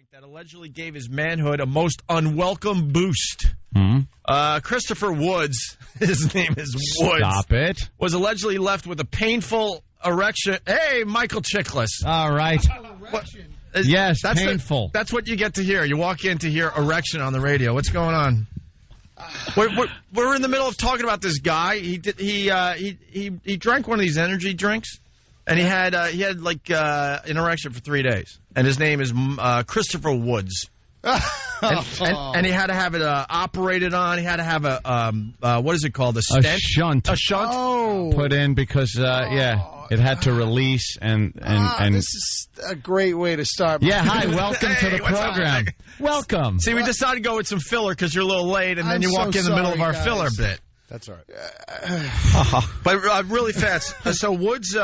drink that allegedly gave his manhood a most unwelcome boost. Christopher Woods, his name is Woods. Stop it. Was allegedly left with a painful erection. Hey, Michael Chiklis. All right. Yes, that's painful. That's what you get to hear. You walk in to hear erection on the radio. What's going on? We're in the middle of talking about this guy. He drank one of these energy drinks, and he had like an erection for 3 days. And his name is Christopher Woods. and he had to have it operated on. He had to have a what is it called? A stent? A shunt. A shunt. Oh. Put in because it had to release and this is a great way to start. Yeah, hi, welcome to the program. Welcome. See, we decided to go with some filler because you're a little late, and then you walk in the middle of our filler bit. That's all right. But really fast. So Woods,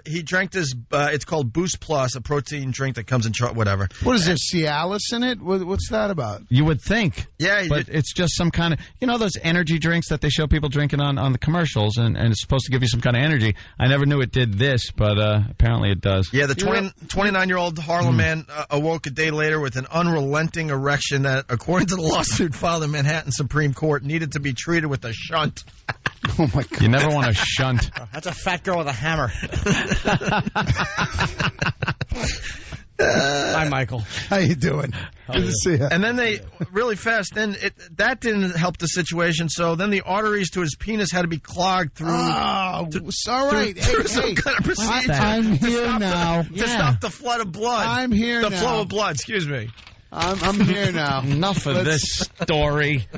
he drank this, it's called Boost Plus, a protein drink that comes in whatever. What is there, Cialis in it? What's that about? You would think. Yeah. But it's just some kind of, those energy drinks that they show people drinking on the commercials, and it's supposed to give you some kind of energy. I never knew it did this, but apparently it does. Yeah, the 29-year-old Harlem man awoke a day later with an unrelenting erection that, according to the lawsuit filed in Manhattan Supreme Court, needed to be treated with a shunt. Oh, my God. You never want to shunt. That's a fat girl with a hammer. Hi, Michael. How you doing? Good to see you. And then they, really fast, that didn't help the situation, so then the arteries to his penis had to be clogged through. Oh, all right. Through some kind of procedure. I'm here now. To stop the flood of blood. I'm here now. The flow of blood, excuse me. I'm here now. Enough of this story.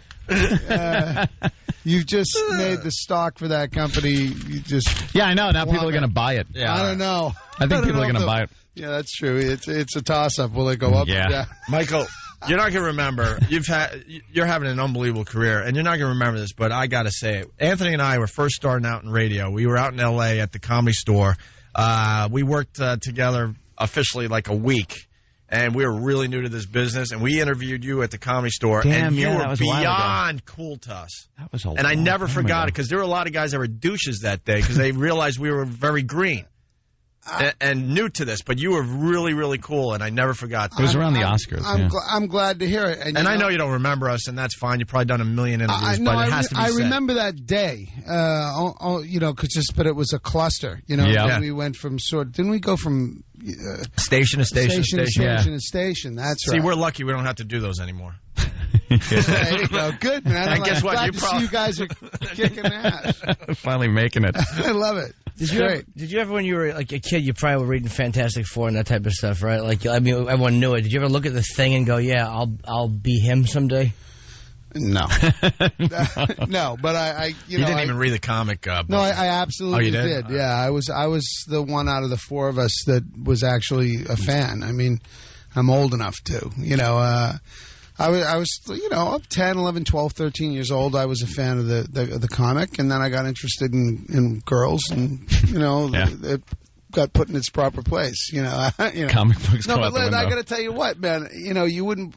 You've just made the stock for that company. You just I know. Now people are going to buy it. Yeah, I don't know. I think people are going to buy it. Yeah, that's true. It's a toss-up. Will it go up? Yeah. Michael, you're not going to remember. You're having an unbelievable career, and you're not going to remember this, but I got to say it. Anthony and I were first starting out in radio. We were out in L.A. at the Comedy Store. We worked together officially like a week. And we were really new to this business, and we interviewed you at the Comedy Store, and you were beyond cool to us. That was a And I never forgot it, because there were a lot of guys that were douches that day, because they realized we were very green and new to this. But you were really, really cool, and I never forgot that. It was around the Oscars. I'm glad to hear it. And I know you don't remember us, and that's fine. You've probably done a million interviews, but it has to be said. I remember that day, but it was a cluster. We went from didn't we go from station to station to station? That's right. See, we're lucky we don't have to do those anymore. There you go. Good, man. And guess what? You guys are kicking ass. Finally making it. I love it. Did you ever, when you were like a kid, you probably were reading Fantastic Four and that type of stuff, right? Like, I mean, everyone knew it. Did you ever look at the thing and go, "Yeah, I'll be him someday"? No, no. But you didn't even read the comic. No, I absolutely did. Yeah, I was the one out of the four of us that was actually a fan. I mean, I'm old enough to, I was, 10, 11, 12, 13 years old. I was a fan of the comic, and then I got interested in girls, and, it got put in its proper place, Comic books go out the window. I got to tell you what, man, you wouldn't...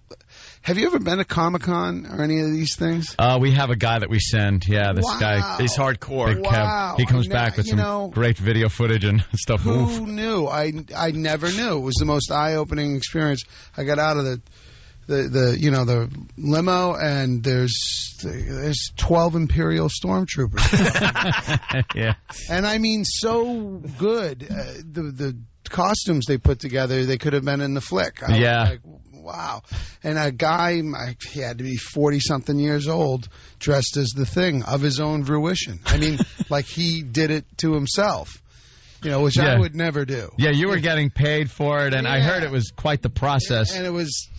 Have you ever been to Comic-Con or any of these things? We have a guy that we send. This guy. He's hardcore. Big Kev. He comes back with some great video footage and stuff. Who knew? I never knew. It was the most eye-opening experience. I got out of the limo, and there's 12 Imperial stormtroopers. Yeah. And I mean, so good. The costumes they put together, they could have been in the flick. I was like, wow. And a guy, he had to be 40-something years old, dressed as the Thing of his own fruition. I mean, like he did it to himself. Which I would never do. Yeah, you were getting paid for it, and I heard it was quite the process. And it was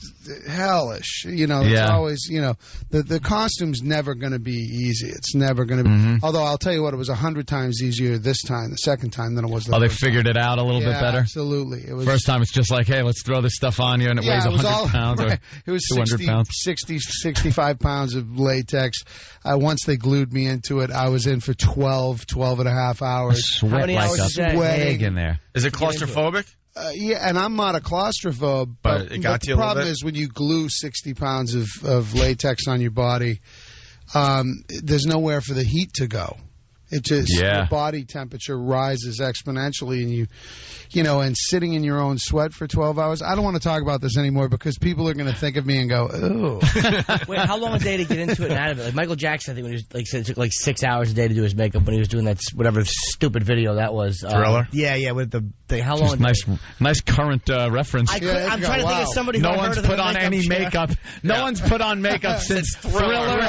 hellish. It's always, the costume's never going to be easy. It's never going to be. Mm-hmm. Although I'll tell you what, it was 100 times easier this time, the second time, than it was the first time. They figured it out a little bit better? Absolutely. It was, first time, it's just like, hey, let's throw this stuff on you, and it weighs 100 pounds or it was 200 pounds. 65 pounds of latex. Once they glued me into it, I was in for 12 and a half hours. How many hours is that? Egg in there. Is it claustrophobic? And I'm not a claustrophobe, but it got to you a little bit. The problem is when you glue 60 pounds of latex on your body, there's nowhere for the heat to go. It just your body temperature rises exponentially, and and sitting in your own sweat for 12 hours. I don't want to talk about this anymore because people are going to think of me and go, "Ooh." Wait, how long a day to get into it and out of it? Like Michael Jackson, I think when he was said it took 6 hours a day to do his makeup when he was doing that whatever stupid video that was. Thriller. Yeah, with the how long? Nice current reference. I'm trying to think of somebody who no one's put on any makeup. No one's put on makeup since Thriller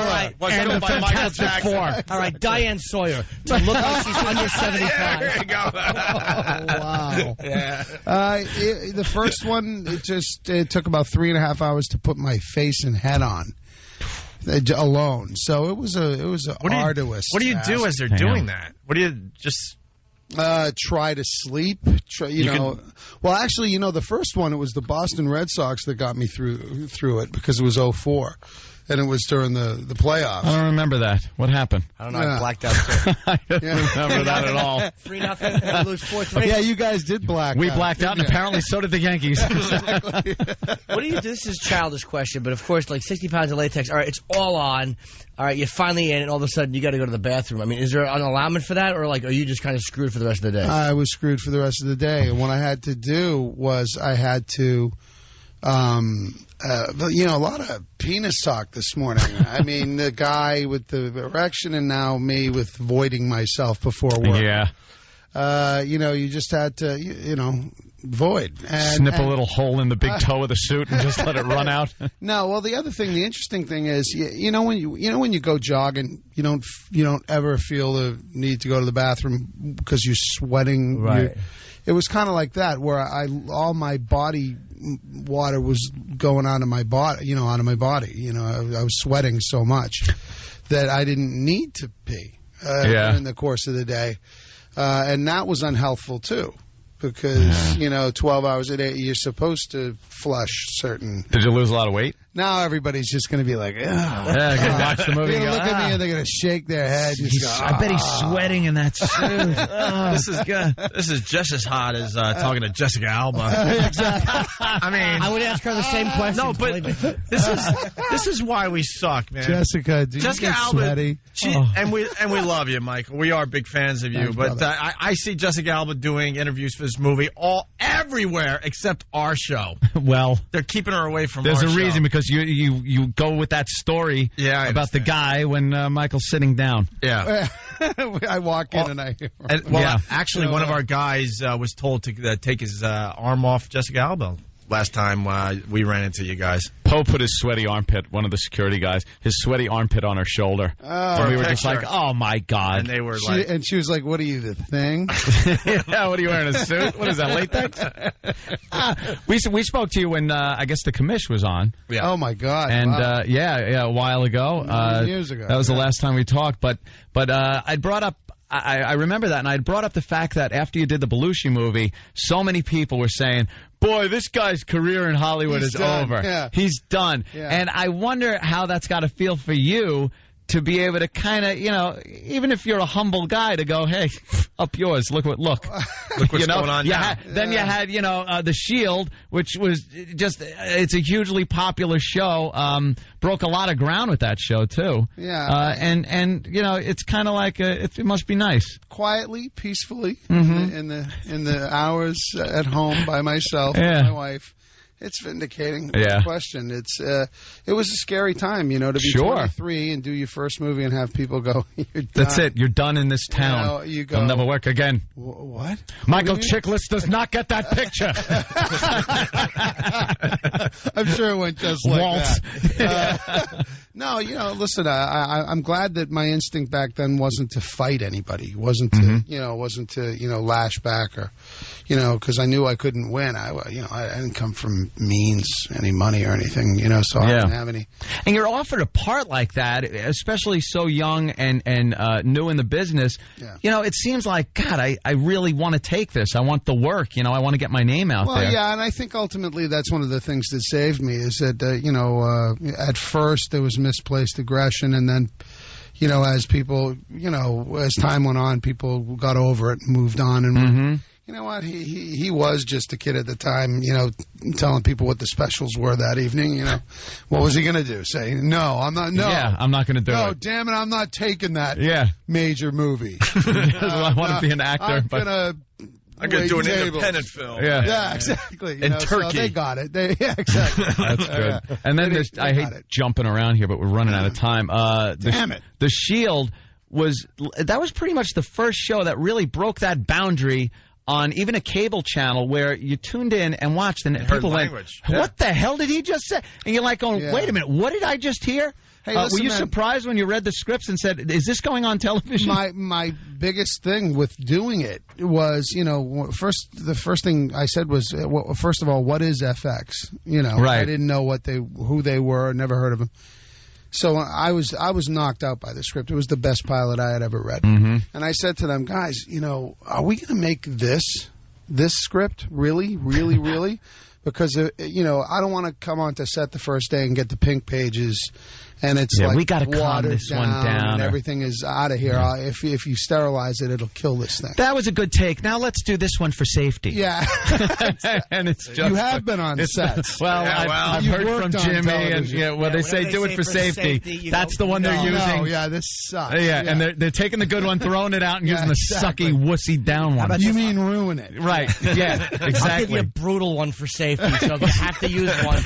and the Fantastic Four. All right, Diane Sawyer to look like she's under 75. There you go. Wow. Yeah. The first one, it took about 3.5 hours to put my face and head on alone. So it was arduous. What do you do as they're doing that? What do you just? Try to sleep. Well, actually, the first one, it was the Boston Red Sox that got me through it because it was 2004. And it was during the playoffs. I don't remember that. What happened? I don't know. I blacked out too. I don't remember that at all. 3-0. Lose 4-3. Yeah, you guys did black out. We blacked out, and apparently so did the Yankees. Exactly. What do you do? This is a childish question, but of course, 60 pounds of latex. All right, it's all on. All right, you're finally in, and all of a sudden you got to go to the bathroom. I mean, is there an allowance for that, or are you just kind of screwed for the rest of the day? I was screwed for the rest of the day, and what I had to do was I had to. A lot of penis talk this morning. I mean, the guy with the erection and now me with voiding myself before work. Yeah. You just had to, void. Snip a little hole in the big toe of the suit and just let it run out. No, well, the interesting thing is, when you go jogging, you don't ever feel the need to go to the bathroom because you're sweating. Right. It was kind of like that, where all my body water was going onto my body. I was sweating so much that I didn't need to pee during the course of the day, and that was unhelpful too. Because 12 hours a day, you're supposed to flush certain. Did you lose a lot of weight? Now everybody's just going to be like, yeah, watch the movie. They're going to look at me and they're going to shake their head. I bet he's sweating in that suit. This is good. This is just as hot as talking to Jessica Alba. Exactly. I mean, I would ask her the same question. No, but this is why we suck, man. Jessica Alba, sweaty? And we love you, Michael. We are big fans of you. Thanks, but I see Jessica Alba doing interviews for this movie everywhere except our show. Well, they're keeping her away from. There's our a reason show. because you go with that story about the guy when Michael's sitting down. Yeah. I walk in and I hear him. Actually, one of our guys was told to take his arm off Jessica Alba last time we ran into you guys. Poe put his sweaty armpit, one of the security guys, his sweaty armpit on her shoulder. And we were just like, oh, my God. And they were and she was like, what are you, the thing? Yeah, what are you wearing, a suit? What is that, latex? We spoke to you when, I guess, the commish was on. Yeah. Oh, my God. And, wow. a while ago. Years ago. That was the last time we talked. But I brought up, I remember that, and I brought up the fact that after you did the Belushi movie, so many people were saying, boy, this guy's career in Hollywood is over. Yeah. He's done. Yeah. And I wonder how that's got to feel for you to be able to kind of, even if you're a humble guy, to go, hey, up yours, look what's going on now. Then you had, The Shield, which was just, it's a hugely popular show, broke a lot of ground with that show, too. Yeah. And it's kind of like, it must be nice. Quietly, peacefully, in the hours at home by myself with my wife. It's vindicating. No question. It was a scary time, to be 23 and do your first movie and have people go, you're done. That's it. You're done in this town. You go, you'll never work again. What? Michael Chiklis does not get that picture. I'm sure it went just like Waltz. that. No, listen, I'm glad that my instinct back then wasn't to fight anybody. Wasn't to, lash back or, because I knew I couldn't win. I didn't come from means, any money or anything, so I didn't have any. And you're offered a part like that, especially so young and new in the business. Yeah. It seems like, God, I really want to take this. I want the work. I want to get my name out there. Well, yeah, and I think ultimately that's one of the things that saved me is that, at first there was misplaced aggression, and then, as people, as time went on, people got over it and moved on, and you know what? He was just a kid at the time, you know, telling people what the specials were that evening. You know, what was he going to do? Say, no, I'm not. No, yeah, I'm not going to do it. No, damn it, I'm not taking that. Yeah. Major movie. I want to be an actor. I'm going to do an independent film. Yeah, exactly. In Turkey. So they got it. Yeah, exactly. That's good. And then I hate jumping around here, but we're running out of time. Damn it. The Shield was pretty much the first show that really broke that boundary on even a cable channel where you tuned in and watched and people went, what the hell did he just say? And you're like going, wait a minute, what did I just hear? Hey, listen, were you surprised when you read the scripts and said, is this going on television? My biggest thing with doing it was, you know, the first thing I said was, well, first of all, what is FX? You know, right. I didn't know who they were, never heard of them. So I was knocked out by the script. It was the best pilot I had ever read. Mm-hmm. And I said to them, guys, you know, are we going to make this script really, really, really? Because, you know, I don't want to come onto set the first day and get the pink pages and it's like we gotta calm this one down and everything is out of here. Yeah. If you sterilize it, it'll kill this thing. That was a good take. Now let's do this one for safety. Yeah. And it's just, you have been on sets. Well, I've heard from Jimmy, and they say do it for safety. That's the one they're using. No, yeah, this sucks. Yeah, and they're taking the good one, throwing it out, and using the sucky, wussy down one. You mean ruin it? Right. Yeah. Exactly. I'll give you a brutal one for safety, so you have to use one.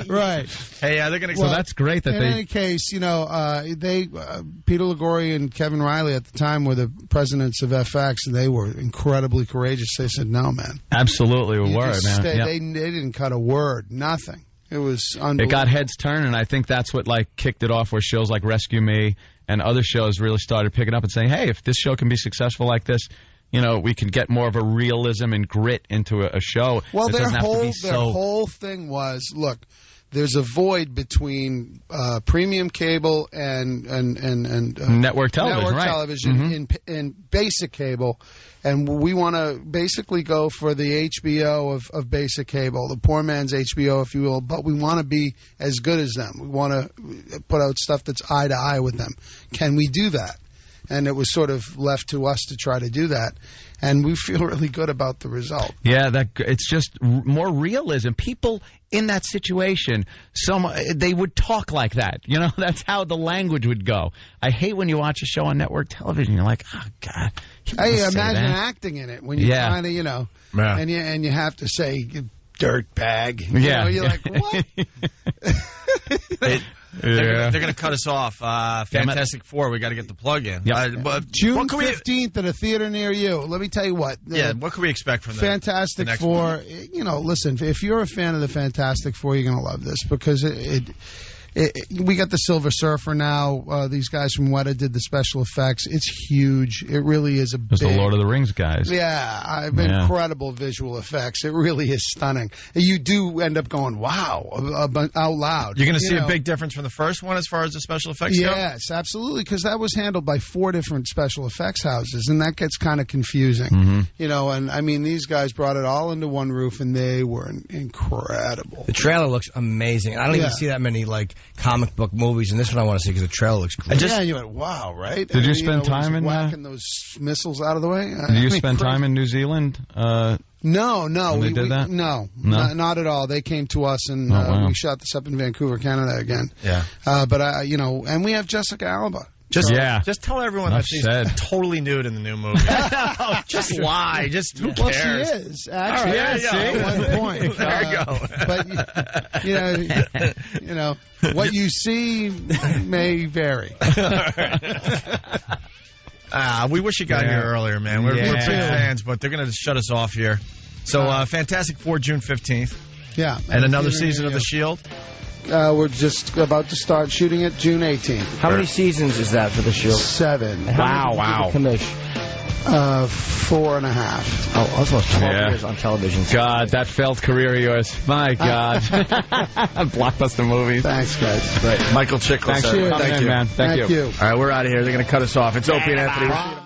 Right. Hey, they're going to. So that's great that in any case, you know, Peter Liguori and Kevin Riley at the time were the presidents of FX, and they were incredibly courageous. They said, "No, man." Absolutely, we were, man. They didn't cut a word, nothing. It was unbelievable. It got heads turning, and I think that's what kicked it off. Where shows like Rescue Me and other shows really started picking up and saying, "Hey, if this show can be successful like this." You know, we can get more of a realism and grit into a show. Well, their whole thing was, look, there's a void between premium cable and network television, in basic cable, and we want to basically go for the HBO of basic cable, the poor man's HBO, if you will. But we want to be as good as them. We want to put out stuff that's eye to eye with them. Can we do that? And it was sort of left to us to try to do that. And we feel really good about the result. Yeah, it's just more realism. People in that situation, they would talk like that. You know, that's how the language would go. I hate when you watch a show on network television. You're like, oh, God. Hey, imagine acting in it when you kind of, you know, and you have to say, dirt bag. You know, you're like, what? They're going to cut us off. Fantastic Four, we got to get the plug in. June 15th at a theater near you. Let me tell you what. What can we expect from Fantastic Four? You know, listen, if you're a fan of the Fantastic Four, you're going to love this because we got the Silver Surfer now. These guys from Weta did the special effects. It's huge. It really is There's the Lord of the Rings guys. Yeah, incredible visual effects. It really is stunning. You do end up going, wow, out loud. You're going to see a big difference from the first one as far as the special effects go? Yes, absolutely, because that was handled by 4 different special effects houses, and that gets kind of confusing. Mm-hmm. You know, and I mean, these guys brought it all into one roof, and they were incredible. The trailer looks amazing. I don't even see that many, comic book movies, and this one I want to see because the trailer looks great. And you went, wow, right? Did you spend time in whacking those missiles out of the way? Did you spend time in New Zealand? No. They did that? No, not at all. They came to us, and we shot this up in Vancouver, Canada again. Yeah. But and we have Jessica Alba. Just tell everyone that she's totally nude in the new movie. Just lie. Just who cares? Well, she is actually. One point. There you go. But what you see may vary. We wish you got here earlier, man. We're big fans, but they're going to shut us off here. So, Fantastic Four, June 15th. Yeah. And another season of The Shield. We're just about to start shooting it June 18th. How many seasons is that for The Shield? 7. Wow. Commish? 4.5. Oh, that's almost 12 years on television. God, that failed career of yours. My God. Blockbuster movies. Thanks, guys. Right. Michael Chiklis. Thank you, man. Thank you. All right, we're out of here. They're going to cut us off. It's Opie and Anthony.